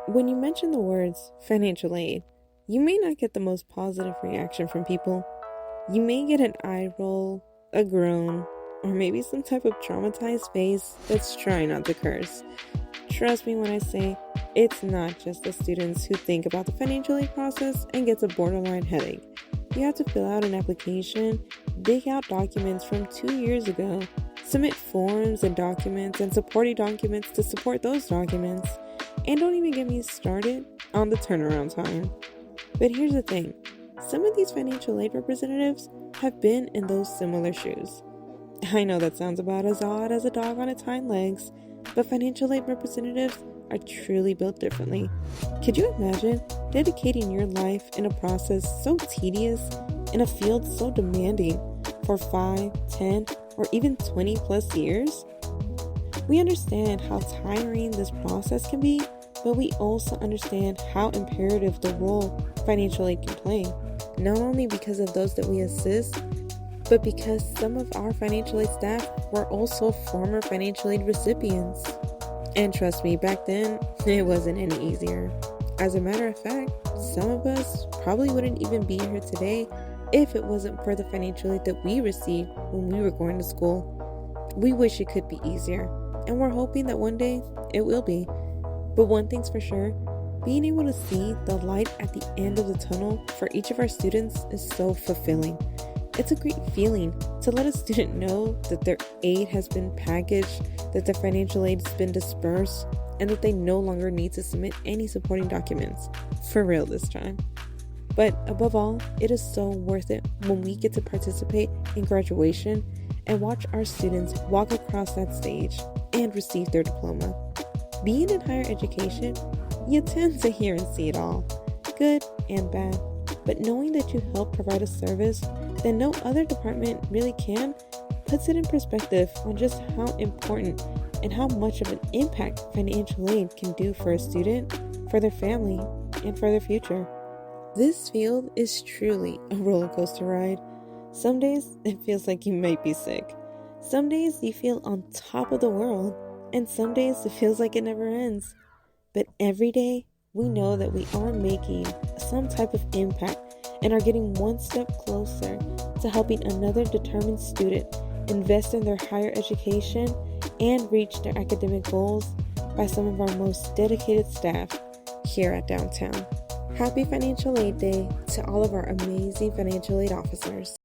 When you mention the words financial aid, you may not get the most positive reaction from people. You may get an eye roll, a groan, or maybe some type of traumatized face that's trying not to curse. Trust me when I say it's not just the students who think about the financial aid process and gets a borderline headache. You have to fill out an application, dig out documents from 2 years ago, submit forms and documents and supporting documents to support those documents, and don't even get me started on the turnaround time. But here's the thing, some of these financial aid representatives have been in those similar shoes. I know that sounds about as odd as a dog on its hind legs, but financial aid representatives are truly built differently. Could you imagine dedicating your life in a process so tedious, in a field so demanding, for 5, 10, or even 20 plus years? We understand how tiring this process can be, but we also understand how imperative the role financial aid can play, not only because of those that we assist, but because some of our financial aid staff were also former financial aid recipients. And trust me, back then, it wasn't any easier. As a matter of fact, some of us probably wouldn't even be here today if it wasn't for the financial aid that we received when we were going to school. We wish it could be easier, and we're hoping that one day it will be. But one thing's for sure, being able to see the light at the end of the tunnel for each of our students is so fulfilling. It's a great feeling to let a student know that their aid has been packaged, that their financial aid has been dispersed, and that they no longer need to submit any supporting documents. For real this time. But above all, it is so worth it when we get to participate in graduation and watch our students walk across that stage and receive their diploma. Being in higher education, you tend to hear and see it all, good and bad. But knowing that you help provide a service that no other department really can, puts it in perspective on just how important and how much of an impact financial aid can do for a student, for their family, and for their future. This field is truly a roller coaster ride. Some days it feels like you might be sick. Some days you feel on top of the world, and some days it feels like it never ends. But every day we know that we are making some type of impact and are getting one step closer to helping another determined student invest in their higher education and reach their academic goals by some of our most dedicated staff here at Downtown. Happy Financial Aid Day to all of our amazing financial aid officers.